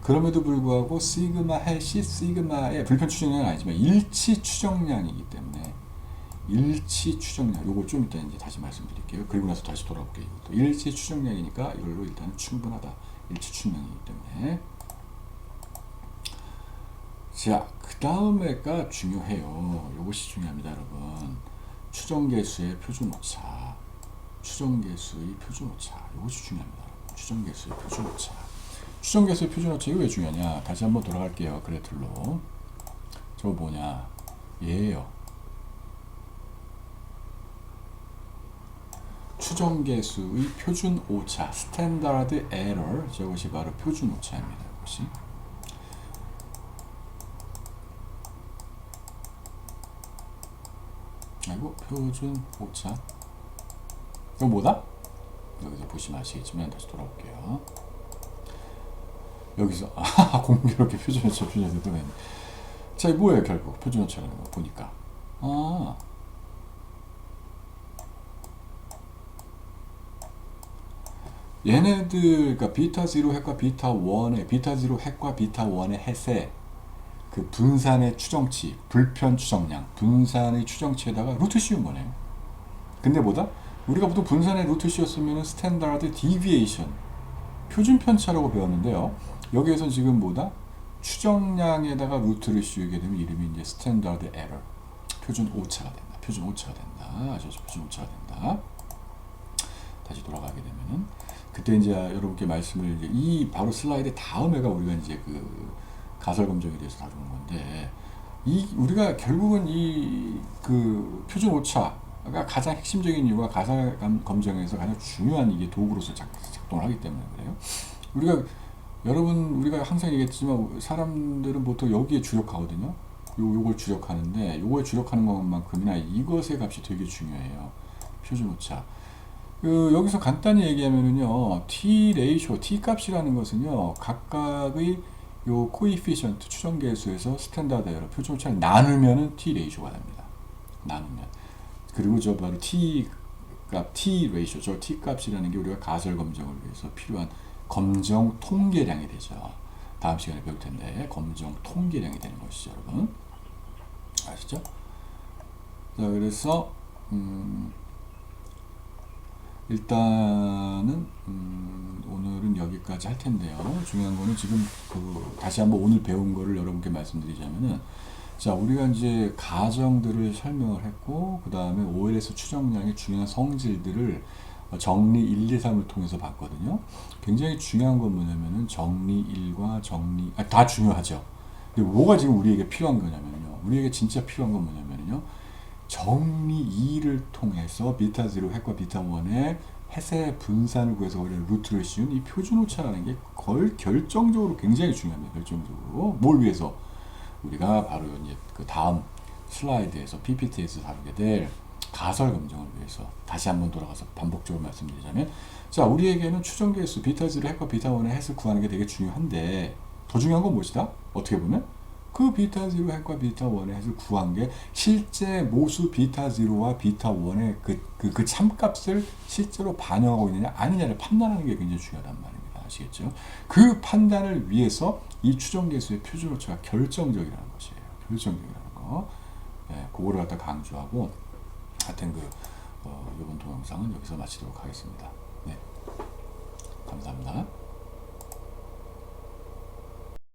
그럼에도 불구하고 시그마 햇이 시그마의 불편 추정량은 아니지만 일치 추정량이기 때문에 일치 추정량, 요거 좀 이따 이제 다시 말씀드릴게요. 그리고 나서 다시 돌아올게요. 이것도 일치 추정량이니까 이걸로 일단 충분하다. 일치 추정량이기 때문에. 자, 그 다음에가 중요해요. 요것이 중요합니다, 여러분. 추정계수의 표준 오차. 요것이 중요합니다, 여러분. 추정계수의 표준 오차. 이거 왜 중요하냐? 다시 한번 돌아갈게요. 그래틀로. 저거 뭐냐? 얘예요. 추정계수의 표준 오차, 스탠다드 에러, 저것이 바로 표준 오차입니다. 이것이. 아이고, 표준 오차. 이거 뭐다? 여기서 보시면 아시겠지만 다시 돌아올게요. 여기서 공교롭게 표준 오차 뜨네. 자, 이거 뭐예요, 결국 표준 오차라는 거 보니까. 얘네들, 그러니까 비타 0 핵과 비타 0 핵과 비타 1의 햇의 그 분산의 추정치, 불편 추정량, 분산의 추정치에다가 루트 씌운 거네요. 근데 뭐다? 우리가 보통 분산의 루트 씌웠으면 스탠다드 디비에이션, 표준 편차라고 배웠는데요. 여기에서 지금 뭐다? 추정량에다가 루트를 씌우게 되면 이름이 이제 스탠다드 에러, 표준 오차가 된다. 아시죠? 표준 오차가 된다. 다시 돌아가게 되면은 그때 이제 여러분께 말씀을 이제 이 바로 슬라이드 다음에가 우리가 이제 그 가설 검정에 대해서 다루는 건데, 우리가 결국은 이 그 표준 오차가 가장 핵심적인 이유가 가설 검정에서 가장 중요한 이게 도구로서 작동을 하기 때문에 그래요. 우리가 항상 얘기했지만 사람들은 보통 여기에 주력하거든요. 요걸 주력하는데 요거에 주력하는 것만큼이나 이것의 값이 되게 중요해요. 표준 오차. 여기서 간단히 얘기하면은요, T 값이라는 것은요, 각각의 요 코이피션트 추정계수에서 스탠다드 에러 표준 오차를 나누면은 T 레이쇼가 됩니다. 그리고 저 바로 T 레이쇼, 저 T 값이라는 게 우리가 가설 검정을 위해서 필요한 검정 통계량이 되죠. 다음 시간에 배울 텐데, 검정 통계량이 되는 것이죠, 여러분. 아시죠? 자, 그래서, 일단은 오늘은 여기까지 할 텐데요. 중요한 거는 지금 다시 한번 오늘 배운 거를 여러분께 말씀드리자면은, 자, 우리가 이제 가정들을 설명을 했고, 그 다음에 OLS 추정량의 중요한 성질들을 정리 1, 2, 3을 통해서 봤거든요. 굉장히 중요한 건 뭐냐면은 정리 1과 다 중요하죠. 근데 뭐가 지금 우리에게 필요한 거냐면요. 우리에게 진짜 필요한 건 뭐냐면요. 정리 2를 통해서 비타 0 핵과 비타 1의 해세 분산을 구해서 우리는 루트를 씌운 이 표준 오차라는 게 결정적으로 굉장히 중요합니다. 결정적으로. 뭘 위해서? 우리가 바로 이제 그 다음 슬라이드에서 PPT에서 다루게 될 가설 검정을 위해서 다시 한번 돌아가서 반복적으로 말씀드리자면, 자, 우리에게는 추정 계수 비타 0 핵과 비타 1의 해를 구하는 게 되게 중요한데, 더 중요한 건 무엇이다? 어떻게 보면 그 비타 0 핵과 비타 1의 해를 구한 게 실제 모수 비타 0와 비타 1의 그 참값을 실제로 반영하고 있느냐 아니냐를 판단하는 게 굉장히 중요하단 말입니다. 아시겠죠? 그 판단을 위해서 이 추정 계수의 표준 오차가 결정적이라는 것이에요. 결정적이라는 거. 네, 그거를 갖다 강조하고, 하여튼 이번 동영상은 여기서 마치도록 하겠습니다. 네, 감사합니다.